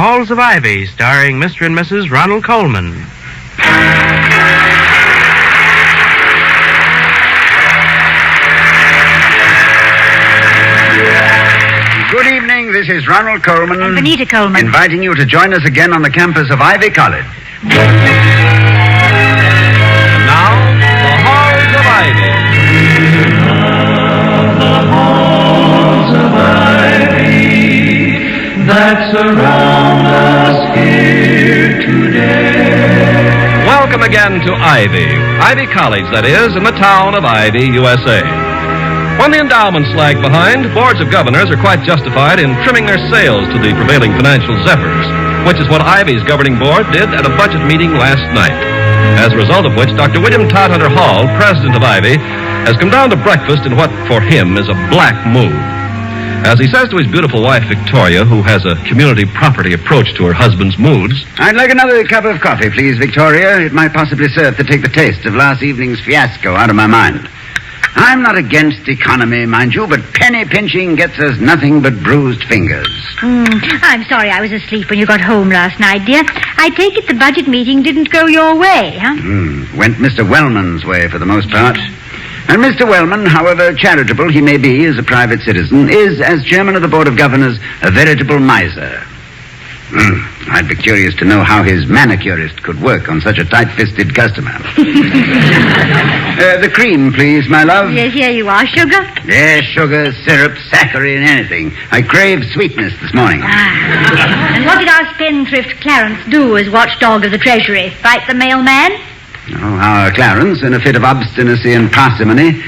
Halls of Ivy, starring Mr. and Mrs. Ronald Colman. Good evening, this is Ronald Colman. And Benita Colman. Inviting you to join us again on the campus of Ivy College. And now, the Halls of Ivy. The halls of ivy that surround us here today. Welcome again to Ivy College, that is, in the town of Ivy, USA. When the endowments lag behind, boards of governors are quite justified in trimming their sails to the prevailing financial zephyrs, which is what Ivy's governing board did at a budget meeting last night. As a result of which, Dr. William Todhunter Hall, president of Ivy, has come down to breakfast in what, for him, is a black mood. As he says to his beautiful wife, Victoria, who has a community property approach to her husband's moods, I'd like another cup of coffee, please, Victoria. It might possibly serve to take the taste of last evening's fiasco out of my mind. I'm not against economy, mind you, but penny pinching gets us nothing but bruised fingers. I'm sorry I was asleep when you got home last night, dear. I take it the budget meeting didn't go your way, huh? Went Mr. Wellman's way for the most part. And Mr. Wellman, however charitable he may be as a private citizen, is, as chairman of the Board of Governors, a veritable miser. I'd be curious to know how his manicurist could work on such a tight-fisted customer. The cream, please, my love. Yes, here you are. Sugar? Yes, sugar, syrup, saccharine, anything. I crave sweetness this morning. And what did our spendthrift Clarence do as watchdog of the Treasury? Fight the mailman? Oh, our Clarence, in a fit of obstinacy and parsimony,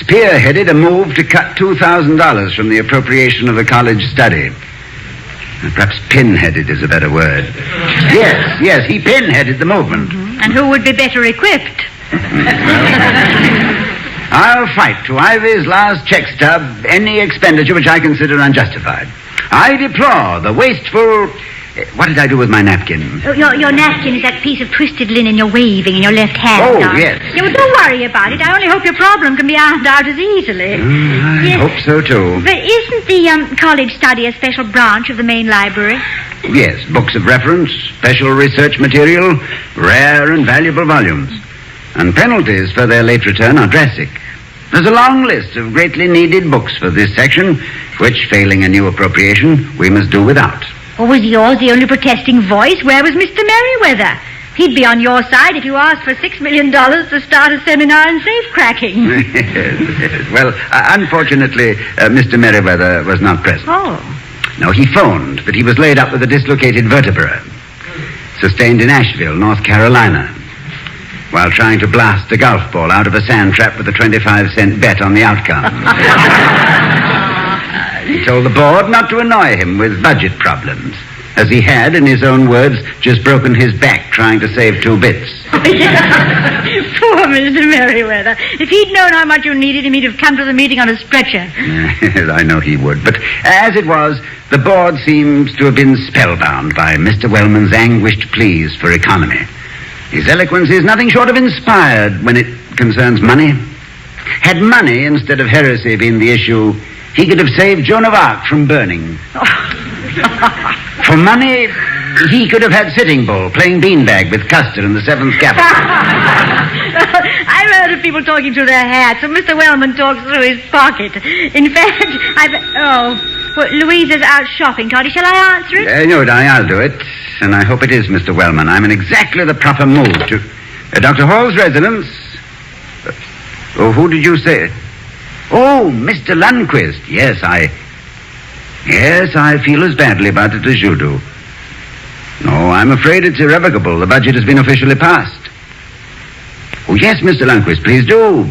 spearheaded a move to cut $2,000 from the appropriation of the college study. Perhaps pinheaded is a better word. Yes, he pinheaded the movement. And who would be better equipped? I'll fight to Ivy's last check stub any expenditure which I consider unjustified. I deplore the wasteful... What did I do with my napkin? Your napkin is that piece of twisted linen you're waving in your left hand. Oh, darling. yes. Yeah, well, don't worry about it. I only hope your problem can be ironed out as easily. I hope so, too. But isn't the college study a special branch of the main library? Yes, books of reference, special research material, rare and valuable volumes. And penalties for their late return are drastic. There's a long list of greatly needed books for this section, which, failing a new appropriation, we must do without. Or was yours the only protesting voice? Where was Mr. Merriweather? He'd be on your side if you asked for $6 million to start a seminar in safe-cracking. Yes. Well, unfortunately, Mr. Merriweather was not present. Oh. No, he phoned, but he was laid up with a dislocated vertebra, sustained in Asheville, North Carolina, while trying to blast a golf ball out of a sand trap with a 25-cent bet on the outcome. He told the board not to annoy him with budget problems, as he had, in his own words, just broken his back trying to save 2 bits. Poor Mr. Merriweather. If he'd known how much you needed him, he'd have come to the meeting on a stretcher. Yes, I know he would. But as it was, the board seems to have been spellbound by Mr. Wellman's anguished pleas for economy. His eloquence is nothing short of inspired when it concerns money. Had money instead of heresy been the issue, he could have saved Joan of Arc from burning. For money, he could have had Sitting Bull playing beanbag with Custer in the 7th Capital. I've heard of people talking through their hats, and Mr. Wellman talks through his pocket. In fact, Louisa's out shopping, Toddy. Shall I answer it? No, darling, I'll do it. And I hope it is Mr. Wellman. I'm in exactly the proper mood to... Dr. Hall's residence. Who did you say? Oh, Mr. Lundquist. Yes, I feel as badly about it as you do. No, I'm afraid it's irrevocable. The budget has been officially passed. Oh, yes, Mr. Lundquist, please do.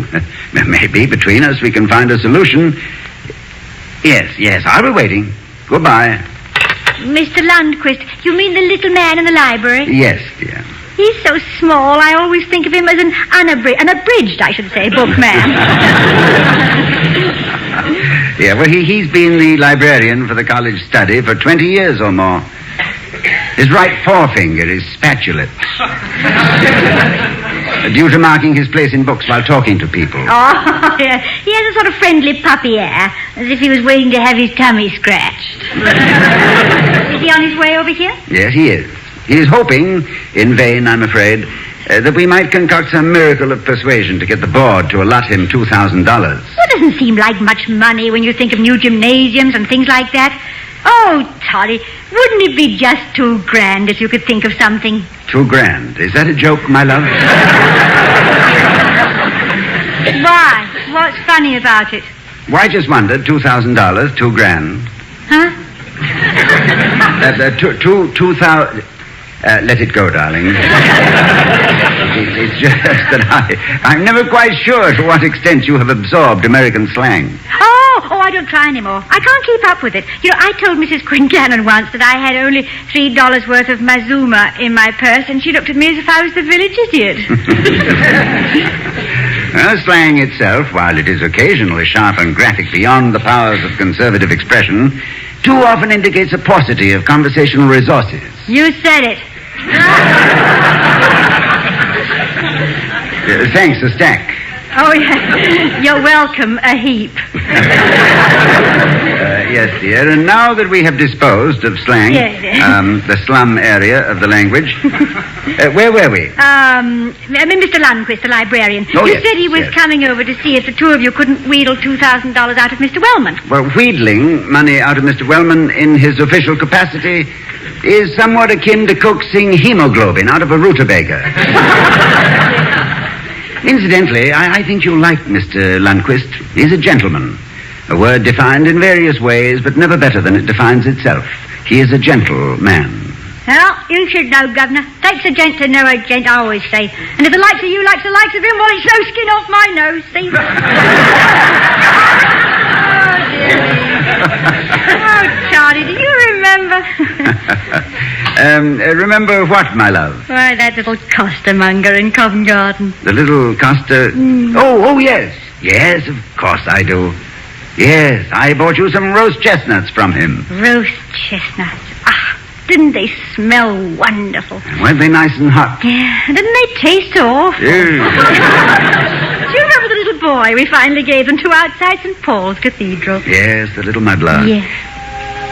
Maybe between us we can find a solution. Yes, I'll be waiting. Goodbye. Mr. Lundquist, you mean the little man in the library? Yes, dear. He's so small, I always think of him as an abridged, I should say, bookman. Yeah, well, he's been the librarian for the college study for 20 years or more. His right forefinger is spatulate. due to marking his place in books while talking to people. Oh, yeah. He has a sort of friendly puppy air, as if he was waiting to have his tummy scratched. Is he on his way over here? Yes, he is. He is hoping, in vain, I'm afraid, that we might concoct some miracle of persuasion to get the board to allot him $2,000. Well, it doesn't seem like much money when you think of new gymnasiums and things like that. Oh, Toddy, wouldn't it be just $2,000 if you could think of something? $2,000. Is that a joke, my love? Why? What's funny about it? Well, I just wondered, $2,000, $2,000. Huh? 2,000... let it go, darling. It's just that I'm never quite sure to what extent you have absorbed American slang. Oh, I don't try anymore. I can't keep up with it. You know, I told Mrs. Quincannon once that I had only $3 worth of Mazuma in my purse, and she looked at me as if I was the village idiot. Well, slang itself, while it is occasionally sharp and graphic beyond the powers of conservative expression, too often indicates a paucity of conversational resources. You said it. Thanks, a stack. Oh, yeah. You're welcome, a heap. Yes, dear. And now that we have disposed of slang, Yes. The slum area of the language, where were we? Mr. Lundquist, the librarian. Oh, you yes, said he was yes. coming over to see if the two of you couldn't wheedle $2,000 out of Mr. Wellman. Well, wheedling money out of Mr. Wellman in his official capacity is somewhat akin to coaxing hemoglobin out of a rutabaga. Incidentally, I think you'll like Mr. Lundquist. He's a gentleman. A word defined in various ways, but never better than it defines itself. He is a gentleman. Well, you should know, Governor. Takes a gent to know a gent, I always say. And if the likes of you likes the likes of him, well, it's no skin off my nose, see? Oh, Charlie, do you remember? Remember what, my love? Why, that little costermonger in Covent Garden. The little Costa... Oh, yes. Yes, of course I do. Yes, I bought you some roast chestnuts from him. Roast chestnuts. Ah, didn't they smell wonderful? Weren't they nice and hot? Yeah, didn't they taste so awful? Do you remember the little boy we finally gave them to outside St. Paul's Cathedral? Yes, the little mudlark. Yes.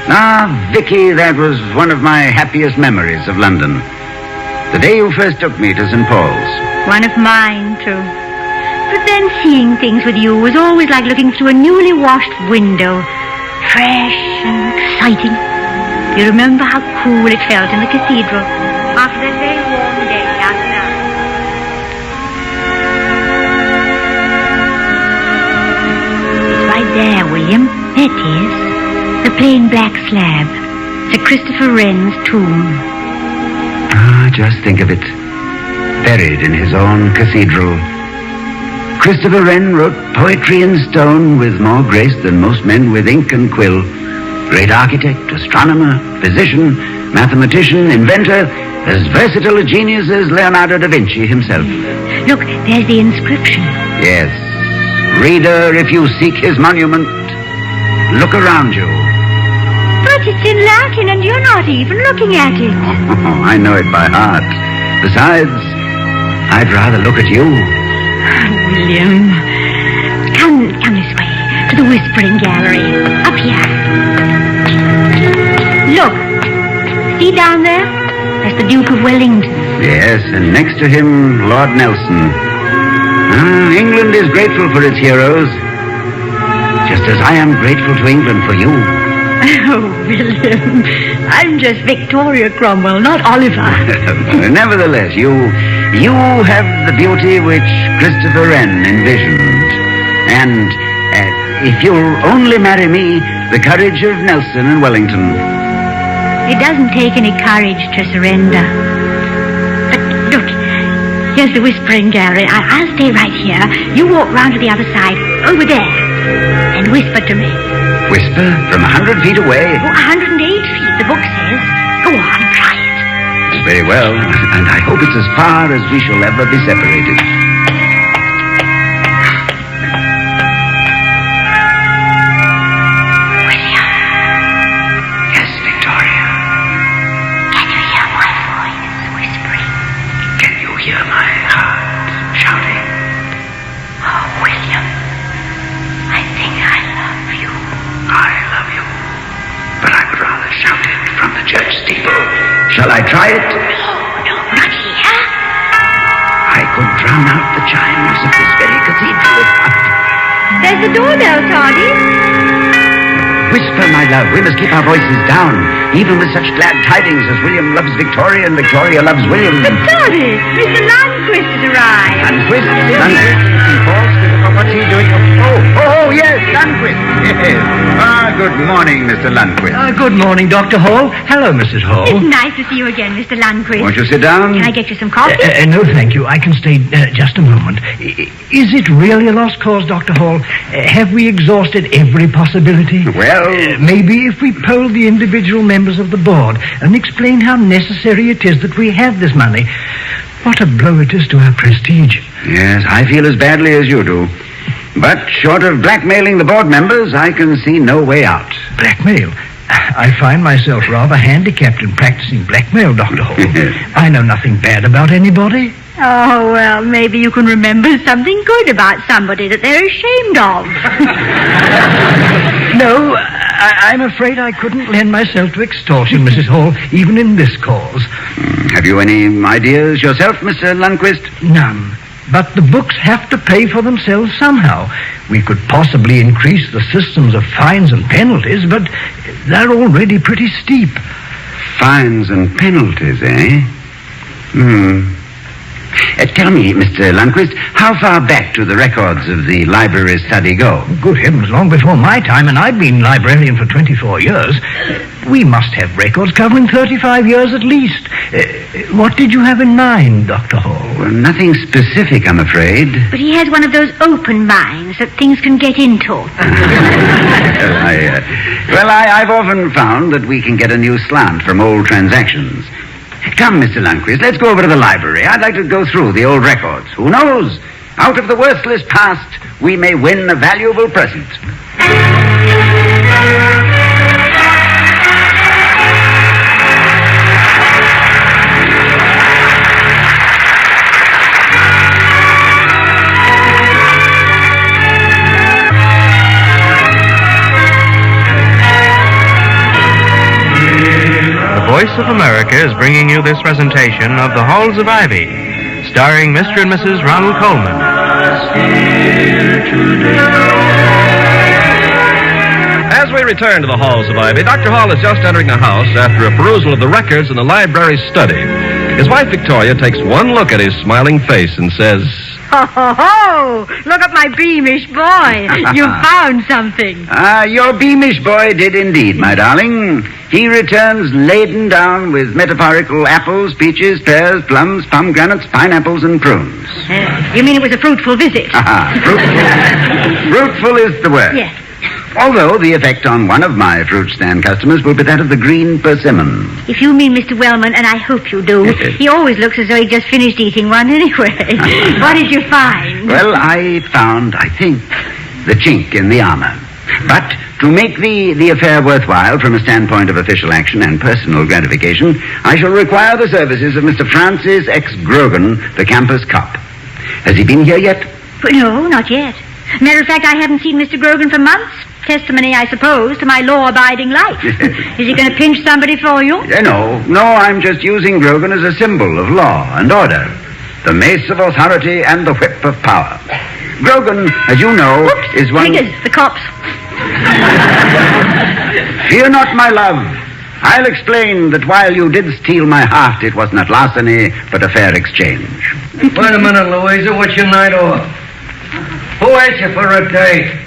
Ah, Vicky, that was one of my happiest memories of London. The day you first took me to St. Paul's. One of mine, too. But then seeing things with you was always like looking through a newly washed window. Fresh and exciting. You remember how cool it felt in the cathedral after that very warm day out and out. It's right there, William. There it is. The plain black slab. Sir Christopher Wren's tomb. Ah, just think of it. Buried in his own cathedral. Christopher Wren wrote poetry in stone with more grace than most men with ink and quill. Great architect, astronomer, physician, mathematician, inventor, as versatile a genius as Leonardo da Vinci himself. Look, there's the inscription. Yes. Reader, if you seek his monument, look around you. But it's in Latin and you're not even looking at it. Oh, I know it by heart. Besides, I'd rather look at you. William, come this way, to the Whispering Gallery. Up here. Look, see down there? That's the Duke of Wellington. Yes, and next to him, Lord Nelson. Ah, England is grateful for its heroes, just as I am grateful to England for you. Oh, William, I'm just Victoria Cromwell, not Oliver. Nevertheless, you have the beauty which Christopher Wren envisioned. And if you'll only marry me, the courage of Nelson and Wellington. It doesn't take any courage to surrender. But look, here's the Whispering Gallery. I'll stay right here. You walk round to the other side, over there, and whisper to me. Whisper from 100 feet away? Oh, 108 feet, the book says. Go on, try it. Very well, and I hope it's as far as we shall ever be separated. William. Yes, Victoria. Can you hear my voice whispering? Can you hear my heart Shall I try it? No, not here. I could drown out the chimes of this very cathedral if I... There's the doorbell, Toddy. Whisper, my love. We must keep our voices down, even with such glad tidings as William loves Victoria and Victoria loves William. But Toddy, Mr. Lundquist has arrived. Lundquist? What's he doing? Oh, yes, Lundquist. Yes. Good morning, Mr. Lundquist. Good morning, Dr. Hall. Hello, Mrs. Hall. It's nice to see you again, Mr. Lundquist. Won't you sit down? Can I get you some coffee? No, thank you. I can stay just a moment. Is it really a lost cause, Dr. Hall? Have we exhausted every possibility? Well... maybe if we polled the individual members of the board and explain how necessary it is that we have this money, what a blow it is to our prestige. Yes, I feel as badly as you do. But short of blackmailing the board members, I can see no way out. Blackmail? I find myself rather handicapped in practicing blackmail, Dr. Hall. I know nothing bad about anybody. Oh, well, maybe you can remember something good about somebody that they're ashamed of. No, I'm afraid I couldn't lend myself to extortion, Mrs. Hall, even in this cause. Have you any ideas yourself, Mr. Lundquist? None. But the books have to pay for themselves somehow. We could possibly increase the systems of fines and penalties, but they're already pretty steep. Fines and penalties, eh? Tell me, Mr. Lundquist, how far back do the records of the library study go? Good heavens, long before my time, and I've been librarian for 24 years. We must have records covering 35 years at least. What did you have in mind, Dr. Hall? Well, nothing specific, I'm afraid. But he has one of those open minds that things can get into. I've often found that we can get a new slant from old transactions. Come, Mr. Lundquist, let's go over to the library. I'd like to go through the old records. Who knows? Out of the worthless past, we may win a valuable present. The Voice of America is bringing you this presentation of The Halls of Ivy, starring Mr. and Mrs. Ronald Colman. As we return to the Halls of Ivy, Dr. Hall is just entering the house after a perusal of the records in the library study. His wife, Victoria, takes one look at his smiling face and says, Ho, ho, ho! Look at my beamish boy. You found something. Your beamish boy did indeed, my darling. He returns laden down with metaphorical apples, peaches, pears, plums, pomegranates, pineapples, and prunes. You mean it was a fruitful visit? Fruitful. Fruitful is the word. Yes. Although the effect on one of my fruit stand customers will be that of the green persimmon. If you mean Mr. Wellman, and I hope you do, he always looks as though he just finished eating one anyway. What did you find? Well, I found, I think, the chink in the armor. But to make the affair worthwhile from a standpoint of official action and personal gratification, I shall require the services of Mr. Francis X. Grogan, the campus cop. Has he been here yet? No, not yet. Matter of fact, I haven't seen Mr. Grogan for months. Testimony, I suppose, to my law-abiding life. Is he going to pinch somebody for you? No, I'm just using Grogan as a symbol of law and order. The mace of authority and the whip of power. Grogan, as you know, is one... Triggers, the cops. Fear not, my love. I'll explain that while you did steal my heart, it was not larceny, but a fair exchange. Wait a minute, Louisa. What's your night off? Who asked you for a date?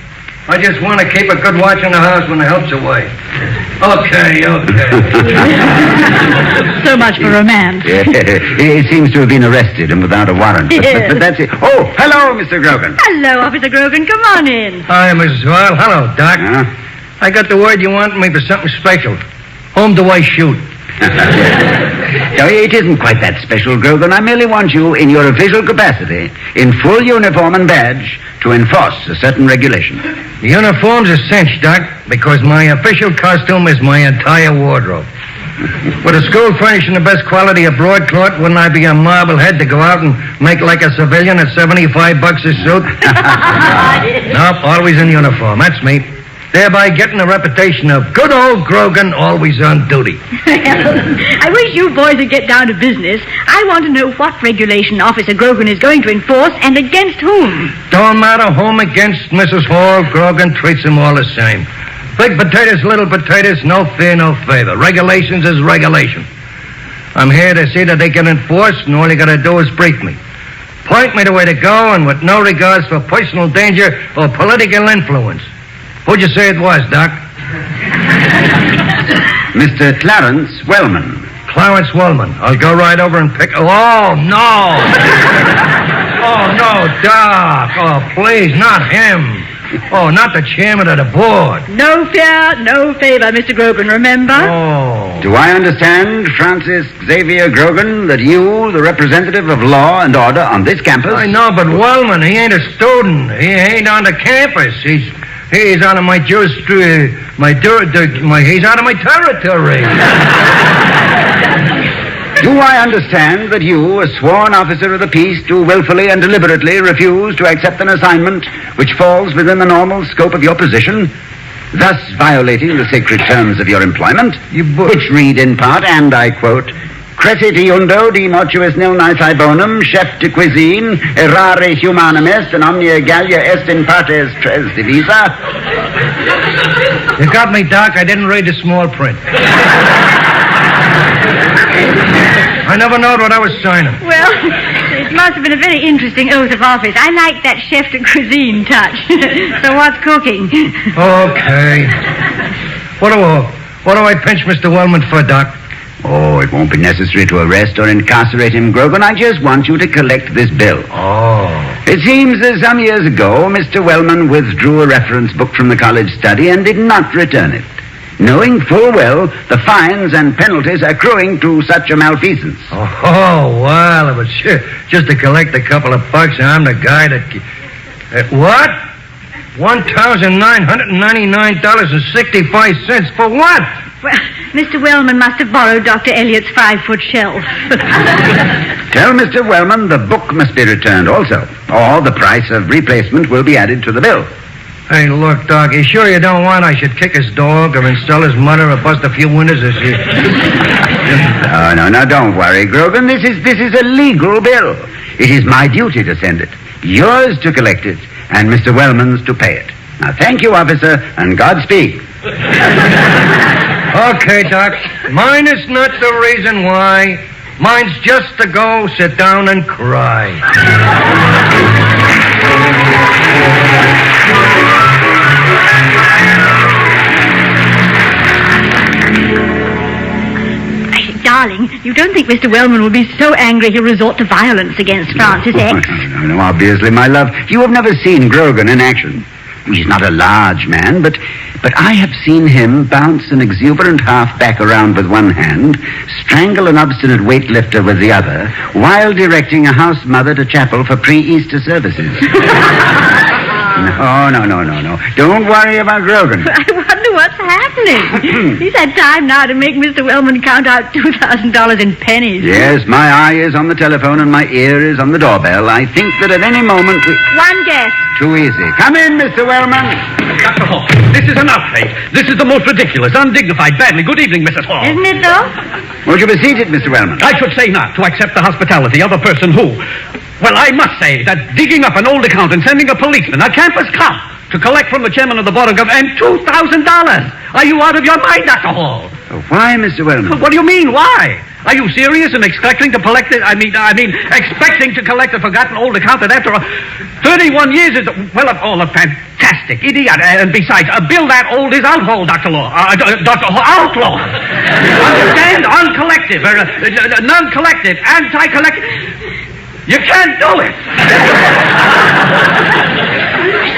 I just want to keep a good watch on the house when the help's away. Okay. So much for romance. He seems to have been arrested and without a warrant. But that's it. Oh, hello, Mr. Grogan. Hello, Officer Grogan. Come on in. Hi, Mrs. Well. Hello, Doc. I got the word you want me for something special. Whom do I shoot? No, it isn't quite that special, Grogan. I merely want you, in your official capacity, in full uniform and badge, to enforce a certain regulation. The uniform's a cinch, Doc, because my official costume is my entire wardrobe. With a school furnishing the best quality of broadcloth, wouldn't I be a marblehead to go out and make like a civilian at $75 a suit? Nope, always in uniform. That's me. thereby getting a reputation of good old Grogan always on duty. I wish you boys would get down to business. I want to know what regulation Officer Grogan is going to enforce and against whom. Don't matter whom against Mrs. Hall, Grogan treats them all the same. Big potatoes, little potatoes, no fear, no favor. Regulations is regulation. I'm here to see that they get enforced, and all you gotta do is brief me. Point me the way to go, and with no regards for personal danger or political influence. Who'd you say it was, Doc? Mr. Clarence Wellman. Clarence Wellman. I'll go right over and pick... Oh, no! Oh, no, Doc. Oh, please, not him. Oh, not the chairman of the board. No fear, no favor, Mr. Grogan, remember? Oh. Do I understand, Francis Xavier Grogan, that you, the representative of law and order on this campus... I know, but Wellman, he ain't a student. He ain't on the campus. He's out of my he's out of my territory. Do I understand that you, a sworn officer of the peace, do willfully and deliberately refuse to accept an assignment which falls within the normal scope of your position, thus violating the sacred terms of your employment, which read in part, and I quote, Crescit iundo de mortuis nil nisi bonum, chef de cuisine, errare humanum est, and omnia gallia est in partes tres divisa? You got me, Doc. I didn't read the small print. I never knowed what I was signing. Well, it must have been a very interesting oath of office. I like that chef de cuisine touch. So what's cooking? Okay. What do I pinch Mr. Wellman for, Doc? Oh, it won't be necessary to arrest or incarcerate him, Grogan. I just want you to collect this bill. Oh. It seems that some years ago, Mr. Wellman withdrew a reference book from the college study and did not return it, knowing full well the fines and penalties accruing to such a malfeasance. Oh, well, it was just to collect a couple of bucks, and I'm the guy that... what? $1,999.65 for what? Well, Mr. Wellman must have borrowed Dr. Elliott's 5-foot shelf. Tell Mr. Wellman the book must be returned also, or the price of replacement will be added to the bill. Hey, look, Doc, you sure you don't want I should kick his dog or install his mother or bust a few windows this year? No, don't worry, Grogan. This is a legal bill. It is my duty to send it, yours to collect it, and Mr. Wellman's to pay it. Now, thank you, officer, and Godspeed. Okay, Doc. Mine is not the reason why. Mine's just to go sit down and cry. Darling, you don't think Mr. Wellman will be so angry he'll resort to violence against Francis X? No, obviously, my love. You have never seen Grogan in action. He's not a large man, but I have seen him bounce an exuberant halfback around with one hand, strangle an obstinate weightlifter with the other, while directing a house mother to chapel for pre-Easter services. No. Don't worry about Grogan. I wonder what's happening. He's had time now to make Mr. Wellman count out $2,000 in pennies. Yes, my eye is on the telephone and my ear is on the doorbell. I think that at any moment... One guess. Too easy. Come in, Mr. Wellman. Dr. Hall, this is an outrage. This is the most ridiculous, undignified, badly. Good evening, Mrs. Hall. Isn't it, though? Won't you be seated, Mr. Wellman? I should say not, to accept the hospitality of a person who... Well, I must say that digging up an old account and sending a policeman, a campus cop, to collect from the chairman of the board of government, and $2,000. Are you out of your mind, Dr. Hall? Why, Mr. Wellman? What do you mean, why? Are you serious in expecting to collect it? I mean, expecting to collect a forgotten old account that after 31 years is, well, a fantastic idiot. And besides, a bill that old is outlaw, Dr. Law. Dr. Hall, outlaw. Understand? Uncollected, non-collected, anti-collected. You can't do it.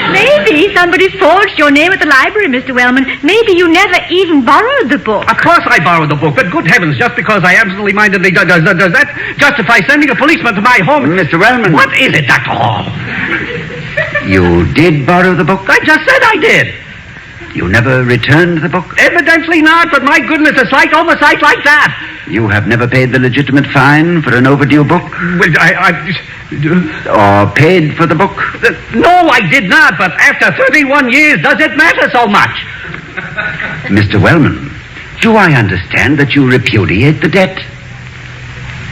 Maybe somebody forged your name at the library, Mr. Wellman. Maybe you never even borrowed the book. Of course I borrowed the book, but good heavens, just because I absently-mindedly... Does that justify sending a policeman to my home? Mr. Wellman. What is it, Dr. Hall? You did borrow the book? I just said I did. You never returned the book? Evidently not, but my goodness, a slight oversight like that. You have never paid the legitimate fine for an overdue book? Well, Or paid for the book? No, I did not, but after 31 years, does it matter so much? Mr. Wellman, do I understand that you repudiate the debt?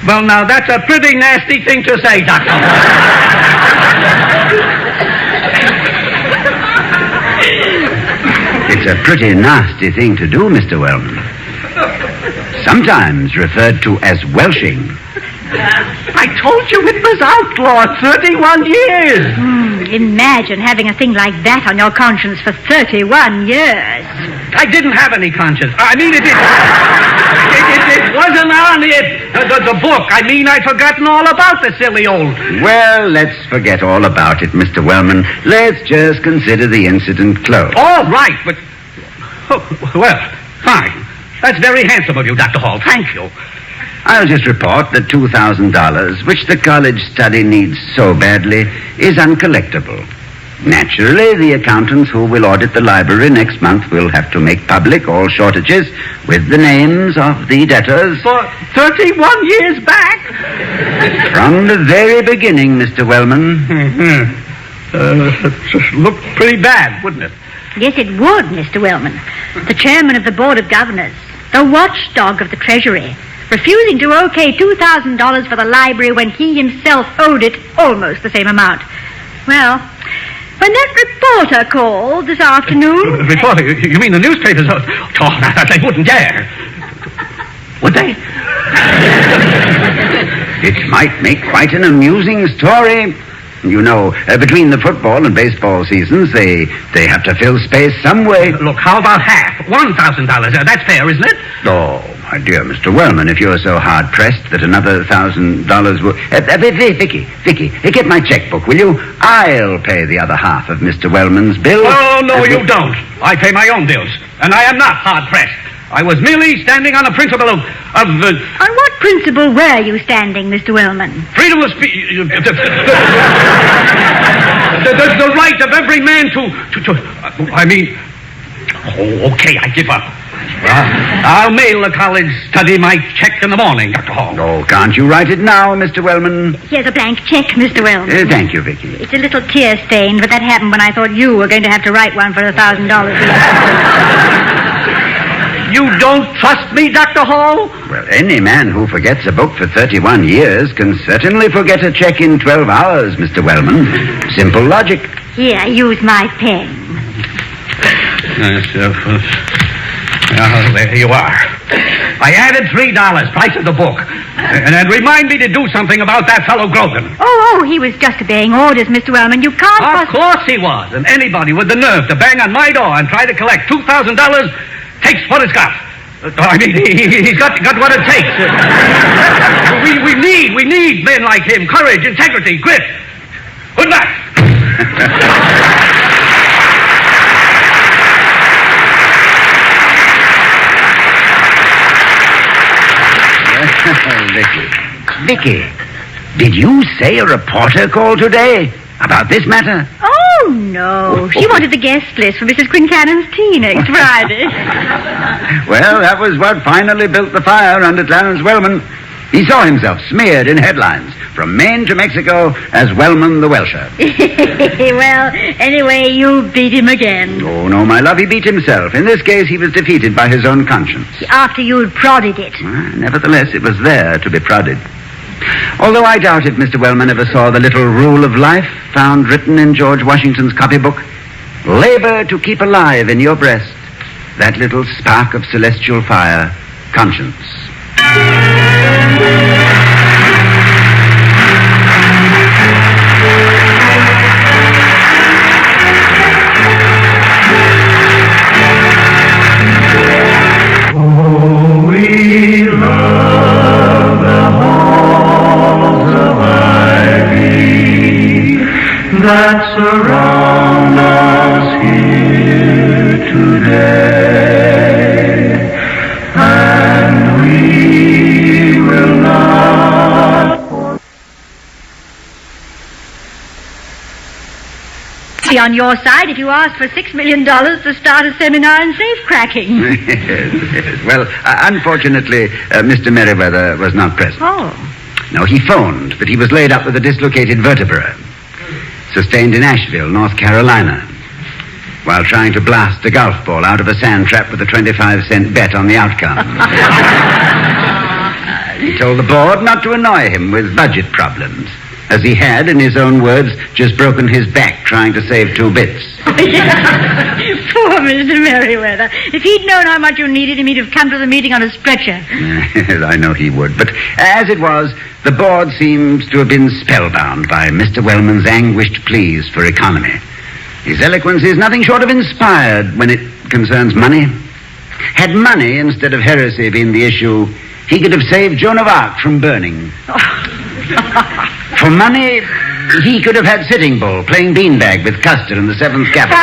Well, now, that's a pretty nasty thing to say, Doctor. It's a pretty nasty thing to do, Mr. Wellman. Sometimes referred to as welshing. I told you it was outlawed 31 years. Imagine having a thing like that on your conscience for 31 years. I didn't have any conscience. I mean, it wasn't on it. The book. I mean, I'd forgotten all about the silly old... Well, let's forget all about it, Mr. Wellman. Let's just consider the incident closed. All right, but... Oh, well, fine. That's very handsome of you, Dr. Hall. Thank you. I'll just report that $2,000, which the college study needs so badly, is uncollectible. Naturally, the accountants who will audit the library next month will have to make public all shortages with the names of the debtors. For 31 years back? From the very beginning, Mr. Wellman. It looked pretty bad, wouldn't it? Yes, it would, Mr. Wellman. The chairman of the Board of Governors, the watchdog of the Treasury, refusing to okay $2,000 for the library when he himself owed it almost the same amount. Well, when that reporter called this afternoon... Reporter? You mean the newspapers? Oh, they wouldn't dare. Would they? It might make quite an amusing story. You know, between the football and baseball seasons, they have to fill space some way. Look, how about half? $1,000. That's fair, isn't it? Oh, my dear Mr. Wellman, if you're so hard-pressed that another $1,000 will... Vicky, get my checkbook, will you? I'll pay the other half of Mr. Wellman's bill. Oh, no, you don't. I pay my own bills, and I am not hard-pressed. I was merely standing on a principle of... On what principle were you standing, Mr. Wellman? Freedom of speech... the right of every man to... I mean... Oh, okay, I give up. I'll mail the college study my check in the morning, Dr. Hall. Oh, can't you write it now, Mr. Wellman? Here's a blank check, Mr. Wellman. Thank you, Vicky. It's a little tear-stained, but that happened when I thought you were going to have to write one for $1,000. You don't trust me, Dr. Hall? Well, any man who forgets a book for 31 years can certainly forget a check in 12 hours, Mr. Wellman. Simple logic. Here, use my pen. Well, there you are. I added $3, price of the book. And remind me to do something about that fellow Grogan. Oh, he was just obeying orders, Mr. Wellman. You can't... Of course he was. And anybody with the nerve to bang on my door and try to collect $2,000 takes what it's got. I mean, he's got what it takes. We need men like him. Courage, integrity, grit. Good night. Vicky, did you say a reporter called today about this matter? Oh, no. She wanted the guest list for Mrs. Quincannon's tea next Friday. Well, that was what finally built the fire under Clarence Wellman. He saw himself smeared in headlines from Maine to Mexico as Wellman the Welsher. Well, anyway, you beat him again. Oh, no, my love, he beat himself. In this case, he was defeated by his own conscience. After you'd prodded it. Nevertheless, it was there to be prodded. Although I doubt if Mr. Wellman ever saw the little rule of life found written in George Washington's copybook. Labor to keep alive in your breast that little spark of celestial fire, conscience. Oh, we love the halls of ivy that surround us here today, and we Be on your side if you asked for $6 million to start a seminar in safe-cracking. Yes. Well, unfortunately, Mr. Merriweather was not present. Oh. No, he phoned, but he was laid up with a dislocated vertebra, sustained in Asheville, North Carolina, while trying to blast a golf ball out of a sand trap with a 25-cent bet on the outcome. He told the board not to annoy him with budget problems, as he had, in his own words, just broken his back trying to save 2 bits. Poor Mr. Merriweather. If he'd known how much you needed him, he'd have come to the meeting on a stretcher. Yes, I know he would. But as it was, the board seems to have been spellbound by Mr. Wellman's anguished pleas for economy. His eloquence is nothing short of inspired when it concerns money. Had money instead of heresy been the issue, he could have saved Joan of Arc from burning. For money, he could have had Sitting Bull playing beanbag with Custer in the 7th Capital.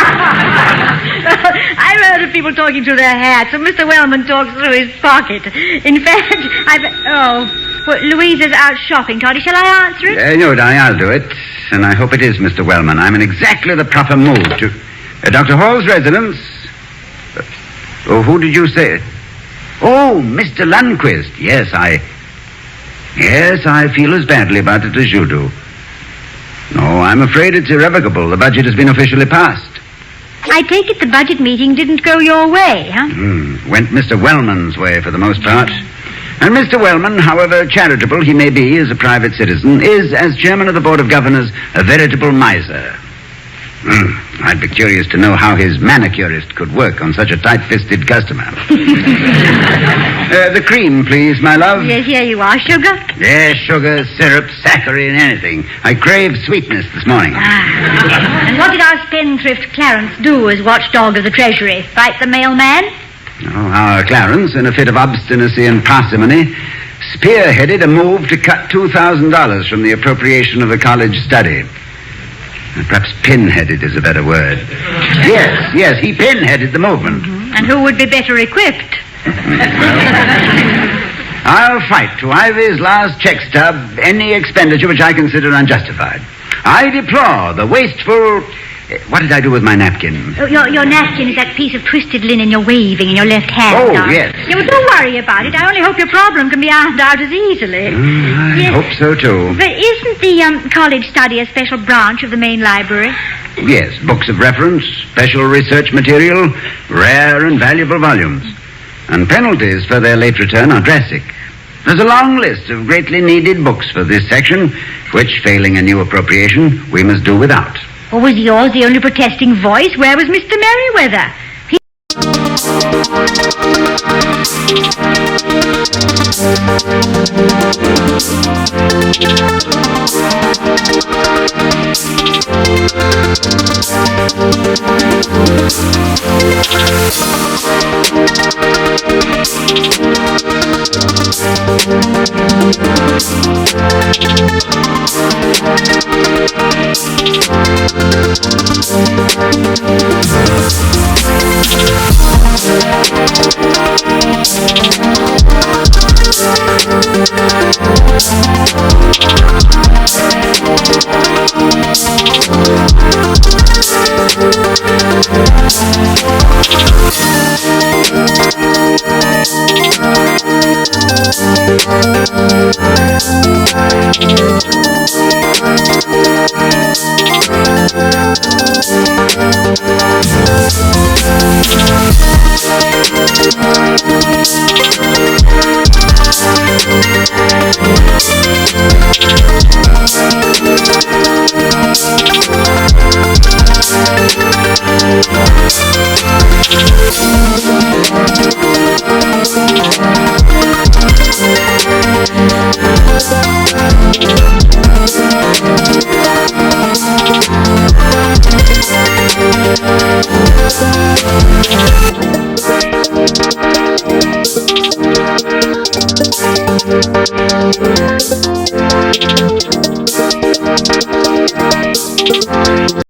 I've heard of people talking through their hats, and Mr. Wellman talks through his pocket. In fact, Louisa's out shopping, Toddy. Shall I answer it? No, I'll do it. And I hope it is Mr. Wellman. I'm in exactly the proper mood to... Dr. Hall's residence. Who did you say? Oh, Mr. Lundquist. Yes, I feel as badly about it as you do. No, I'm afraid it's irrevocable. The budget has been officially passed. I take it the budget meeting didn't go your way, huh? Went Mr. Wellman's way for the most part. And Mr. Wellman, however charitable he may be as a private citizen, is, as chairman of the Board of Governors, a veritable miser. I'd be curious to know how his manicurist could work on such a tight-fisted customer. The cream, please, my love. Yes, here you are. Sugar? Yes, sugar, syrup, saccharine, anything. I crave sweetness this morning. And what did our spendthrift Clarence do as watchdog of the Treasury? Fight the mailman? Our Clarence, in a fit of obstinacy and parsimony, spearheaded a move to cut $2,000 from the appropriation of the college study. Perhaps pinheaded is a better word. Yes, he pinheaded the movement. And who would be better equipped? I'll fight to Ivy's last check stub any expenditure which I consider unjustified. I deplore the wasteful... What did I do with my napkin? Oh, your napkin is that piece of twisted linen you're waving in your left hand. Oh, darling. yes. Yeah, well, don't worry about it. I only hope your problem can be ironed out as easily. I hope so, too. But isn't the college study a special branch of the main library? Yes, books of reference, special research material, rare and valuable volumes. And penalties for their late return are drastic. There's a long list of greatly needed books for this section, which, failing a new appropriation, we must do without. Or was yours the only protesting voice? Where was Mr. Merriweather?